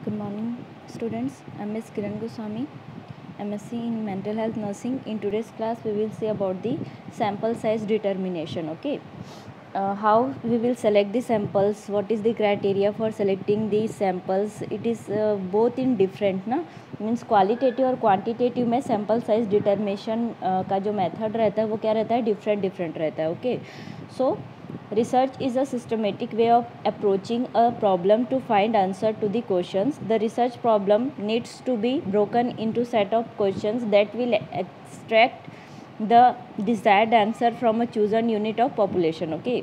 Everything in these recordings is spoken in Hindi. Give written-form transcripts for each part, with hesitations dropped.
Good morning, students. I'm Ms. Kiran Goswami, MSc in Mental Health Nursing. In today's class, we will see about the sample size determination. Okay, how we will select the samples. What is the criteria for selecting the samples? It is both in different ना मीन्स क्वालिटेटिव और क्वांटिटेटिव में सैम्पल साइज डिटर्मिनेशन का जो मेथड रहता है वो क्या रहता है, डिफरेंट रहता है. Okay, so research is a systematic way of approaching a problem to find answer to the questions. The research problem needs to be broken into set of questions that will extract the desired answer from a chosen unit of population. Okay,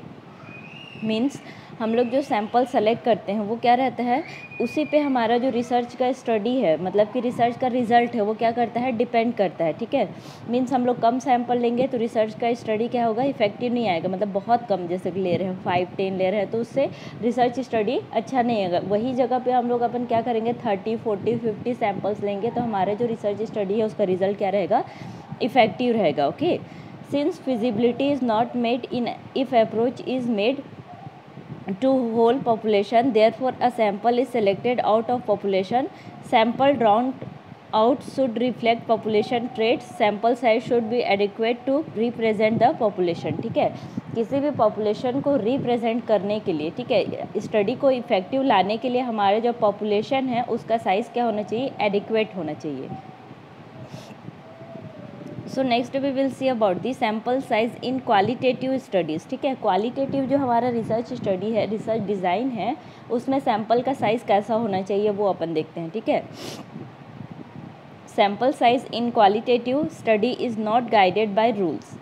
means हम लोग जो सैम्पल सेलेक्ट करते हैं वो क्या रहता है, उसी पे हमारा जो रिसर्च का स्टडी है, मतलब कि रिसर्च का रिजल्ट है वो क्या करता है, डिपेंड करता है. ठीक है, मीन्स हम लोग कम सैम्पल लेंगे तो रिसर्च का स्टडी क्या होगा, इफेक्टिव नहीं आएगा. मतलब बहुत कम, जैसे कि ले रहे हैं 5-10 ले रहे हैं तो उससे रिसर्च स्टडी अच्छा नहीं आएगा. वही जगह पे हम लोग अपन क्या करेंगे, 30-40-50 सैम्पल्स लेंगे तो हमारे जो रिसर्च स्टडी है उसका रिजल्ट क्या रहेगा, इफेक्टिव रहेगा. Okay, since feasibility is not made in if approach is made to whole population, therefore a sample is selected out of population. Sample drawn out should reflect population traits. Sample size should be adequate to represent the population. ठीक है, किसी भी पॉपुलेशन को रिप्रेजेंट करने के लिए, ठीक है, स्टडी को इफेक्टिव लाने के लिए हमारे जो पॉपुलेशन है उसका साइज़ क्या होना चाहिए, एडिक्वेट होना चाहिए. So next we will see about the sample size in qualitative studies. ठीक है, क्वालिटेटिव जो हमारा रिसर्च स्टडी है, रिसर्च डिज़ाइन है, उसमें सैम्पल का साइज़ कैसा होना चाहिए वो अपन देखते हैं. ठीक है, sample size in qualitative study is not guided by rules.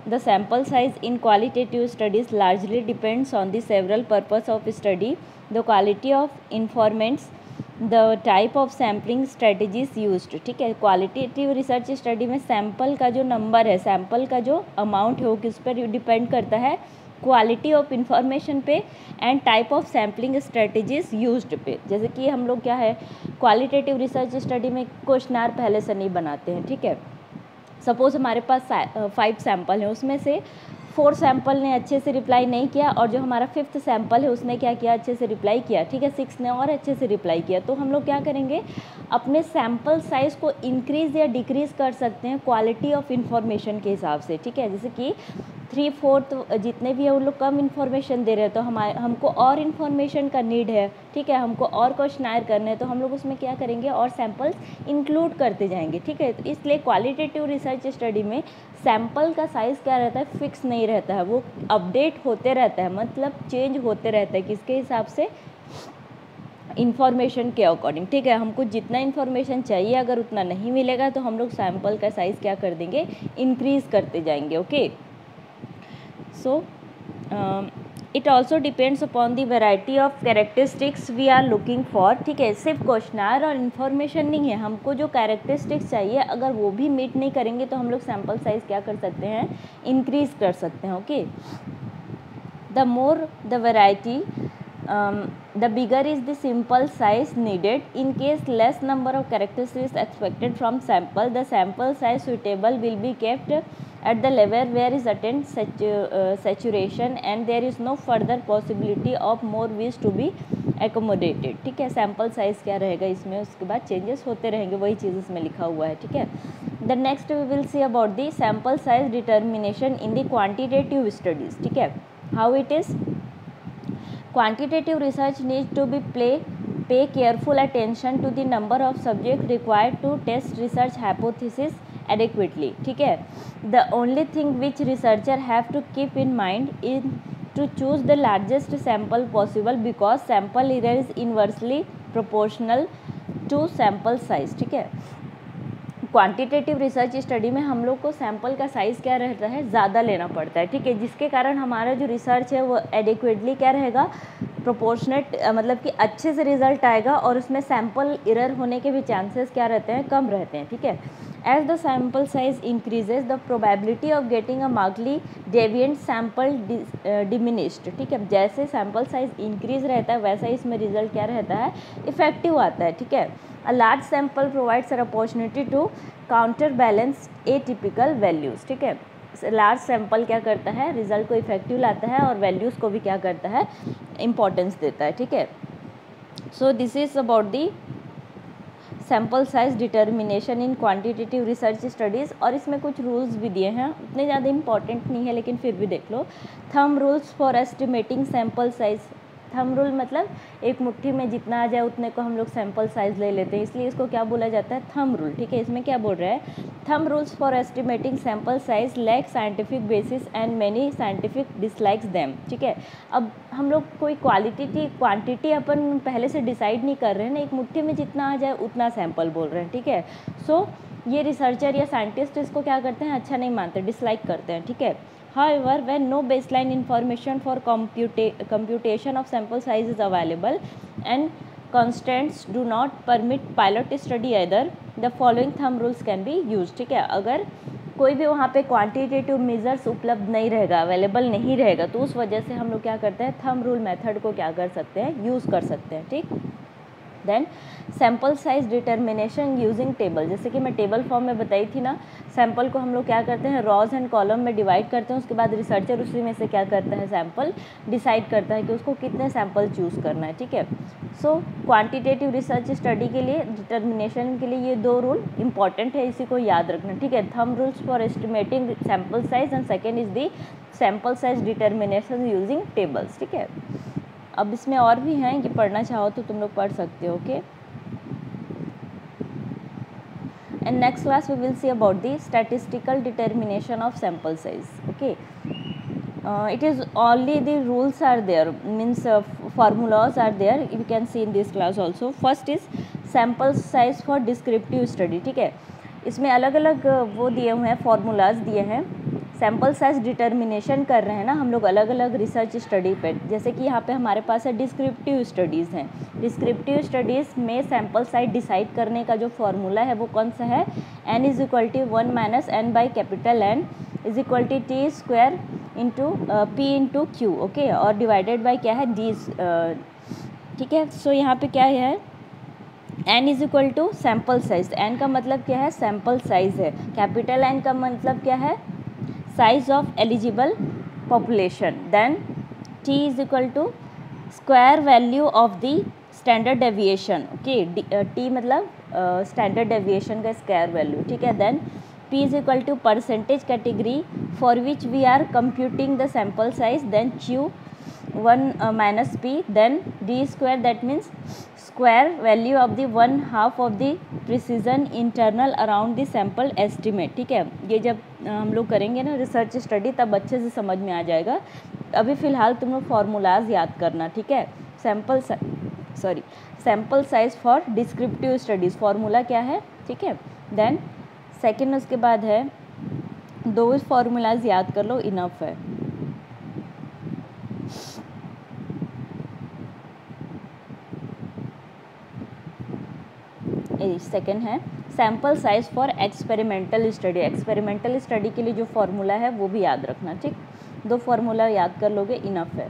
The sample size in qualitative studies largely depends on the several purpose of study, the quality of informants, the type of sampling strategies used. ठीक है, क्वालिटेटिव रिसर्च स्टडी में सैम्पल का जो नंबर है, सैम्पल का जो अमाउंट है वो किस पर डिपेंड करता है, क्वालिटी ऑफ इंफॉर्मेशन पे and type of sampling strategies used पे. जैसे कि हम लोग क्या है, क्वालिटेटिव रिसर्च स्टडी में क्वेश्चनर पहले से नहीं बनाते हैं. ठीक है, सपोज़ हमारे पास 5 सैम्पल हैं, उसमें से 4 सैम्पल ने अच्छे से रिप्लाई नहीं किया और जो हमारा 5th सैम्पल है उसने क्या किया, अच्छे से रिप्लाई किया. ठीक है, 6 ने और अच्छे से रिप्लाई किया. तो हम लोग क्या करेंगे, अपने सैम्पल साइज़ को इंक्रीज़ या डिक्रीज़ कर सकते हैं क्वालिटी ऑफ इंफॉर्मेशन के हिसाब से. ठीक है, जैसे कि 3/4 जितने भी है उन लोग कम इन्फॉर्मेशन दे रहे हैं तो हमको और इन्फॉर्मेशन का नीड है. ठीक है, हमको और क्वेश्चनर करने हैं तो हम लोग उसमें क्या करेंगे, और सैम्पल्स इंक्लूड करते जाएंगे. ठीक है, तो इसलिए क्वालिटेटिव रिसर्च स्टडी में सैम्पल का साइज़ क्या रहता है, फिक्स नहीं रहता है, वो अपडेट होते रहता है, मतलब चेंज होते रहता है. किसके हिसाब से, इन्फॉर्मेशन के अकॉर्डिंग. ठीक है, हमको जितना इन्फॉर्मेशन चाहिए अगर उतना नहीं मिलेगा तो हम लोग सैम्पल का साइज़ क्या कर देंगे, इंक्रीज़ करते जाएंगे. Okay, so it also depends upon the variety of characteristics we are looking for. ठीक है, सिर्फ क्वेश्चनर और इन्फॉर्मेशन नहीं है, हमको जो कैरेक्टरिस्टिक्स चाहिए अगर वो भी मीट नहीं करेंगे तो हम लोग सैम्पल साइज़ क्या कर सकते हैं, इंक्रीज़ कर सकते हैं. Okay, the more the variety the bigger is the sample size needed. In case less number of characteristics expected from sample, the sample size suitable will be kept at the level where is attained saturation and there is no further possibility of more wish to be accommodated. ठीक है, सैम्पल साइज़ क्या रहेगा इसमें, उसके बाद चेंजेस होते रहेंगे, वही चीज़ इसमें लिखा हुआ है. ठीक है, the next we will see about the sample size determination in the quantitative studies. ठीक है, how it is. Quantitative research needs to be pay careful attention to the number of subjects required to test research hypothesis adequately. ठीक है, the only thing which researcher have to keep in mind is to choose the largest sample possible because sample error is inversely proportional to sample size. ठीक है, क्वांटिटेटिव रिसर्च स्टडी में हम लोग को सैम्पल का साइज़ क्या रहता है, ज़्यादा लेना पड़ता है. ठीक है, जिसके कारण हमारा जो रिसर्च है वो एडिक्वेटली क्या रहेगा, प्रोपोर्शनेट, मतलब कि अच्छे से रिजल्ट आएगा और उसमें सैम्पल एरर होने के भी चांसेस क्या रहते हैं, कम रहते हैं. ठीक है, as the sample size increases the probability of getting a markedly deviant sample diminished. ठीक है, जैसे सैम्पल साइज इंक्रीज रहता है वैसा ही इसमें रिजल्ट क्या रहता है, इफेक्टिव आता है. ठीक है, a large sample provides an opportunity to counterbalance atypical values. ठीक है, लार्ज सैम्पल क्या करता है, रिजल्ट को इफेक्टिव लाता है और वैल्यूज़ को भी क्या करता है, इम्पोर्टेंस देता है. ठीक है, so this is about the sample size determination in quantitative research studies. और इसमें कुछ रूल्स भी दिए हैं, उतने ज़्यादा इंपॉर्टेंट नहीं है लेकिन फिर भी देख लो। Thumb rules for estimating sample size. Thumb rule मतलब एक मुट्ठी में जितना आ जाए उतने को हम लोग सैम्पल साइज ले लेते हैं, इसलिए इसको क्या बोला जाता है, थंब रूल। ठीक है, इसमें क्या बोल रहा है, thumb rules for estimating sample size lack scientific basis and many scientific dislikes them. ठीक है, अब हम लोग कोई क्वांटिटी अपन पहले से डिसाइड नहीं कर रहे हैं ना, एक मुट्ठी में जितना आ जाए उतना सैंपल बोल रहे हैं। ठीक है, सो ये रिसर्चर या साइंटिस्ट इसको क्या करते हैं, अच्छा नहीं मानते, डिसलाइक करते हैं। ठीक है, however when no baseline information for computation of sample size is available and constraints do not permit pilot study either, the following thumb rules can be used। ठीक है, अगर कोई भी वहाँ पे क्वांटिटेटिव मेजर्स उपलब्ध नहीं रहेगा, अवेलेबल नहीं रहेगा, तो उस वजह से हम लोग क्या करते हैं, थंब रूल मेथड को क्या कर सकते हैं, यूज़ कर सकते हैं। ठीक, then sample size determination using table. जैसे कि मैं टेबल फॉर्म में बताई थी ना, सैम्पल को हम लोग क्या करते हैं, रॉज एंड कॉलम में डिवाइड करते हैं, उसके बाद रिसर्चर उसी में से क्या करता है, सैम्पल डिसाइड करता है कि उसको कितने सैम्पल चूज़ करना है। ठीक है, सो क्वांटिटेटिव रिसर्च स्टडी के लिए, डिटर्मिनेशन के लिए ये दो रूल इंपॉर्टेंट है, इसी को याद रखना। ठीक है, thumb rules for estimating sample size and second is the sample size determination using tables. ठीक है, अब इसमें और भी हैं, ये पढ़ना चाहो तो तुम लोग पढ़ सकते हो। Okay, and next class we will see about the statistical determination of sample size. Okay, it is only the rules are there, means formulas are there, you can see in this class also. First is sample size for descriptive study। ठीक है, इसमें अलग अलग वो दिए हुए हैं, फॉर्मूलाज दिए हैं। सैम्पल साइज डिटर्मिनेशन कर रहे हैं ना हम लोग अलग अलग रिसर्च स्टडी पे, जैसे कि यहाँ पे हमारे पास है डिस्क्रिप्टिव स्टडीज़ हैं। डिस्क्रिप्टिव स्टडीज़ में सैम्पल साइज डिसाइड करने का जो फॉर्मूला है वो कौन सा है, n is equal to 1 minus n by capital N is equal to T square into P into Q. Okay, और डिवाइडेड बाई क्या है, डी। ठीक है, सो यहाँ पे क्या है, n is equal to sample size. n का मतलब क्या है, सैम्पल साइज है। कैपिटल N का मतलब क्या है, size of eligible population. Then t is equal to square value of the standard deviation. Okay, t मतलब स्टैंडर्ड डेविएशन का स्क्वायर वैल्यू। ठीक है, then p is equal to percentage category for which we are computing the sample size. Then q 1 minus p, then d square that means square value of the 1/2 of the precision internal around the sample estimate. ठीक है, ये जब हम लोग करेंगे ना रिसर्च स्टडी तब अच्छे से समझ में आ जाएगा। अभी फ़िलहाल तुम लोग फार्मूलाज याद करना। ठीक है, sample size for descriptive studies, formula क्या है। ठीक है, देन सेकेंड उसके बाद है, दो फार्मूलाज याद कर लो, इनफ है। सेकेंड है sample size for experimental study. Experimental study के लिए जो फार्मूला है वो भी याद रखना। ठीक, दो फार्मूला याद कर लोगे, इनफ है।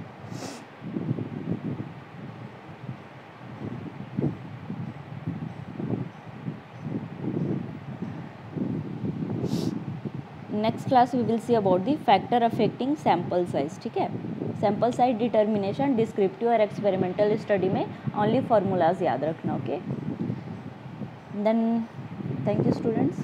Next class we will see about the factor affecting sample size. ठीक है, सैम्पल साइज डिटर्मिनेशन डिस्क्रिप्टिव और एक्सपेरिमेंटल स्टडी में ओनली फार्मूलाज याद रखना। Okay, then thank you students।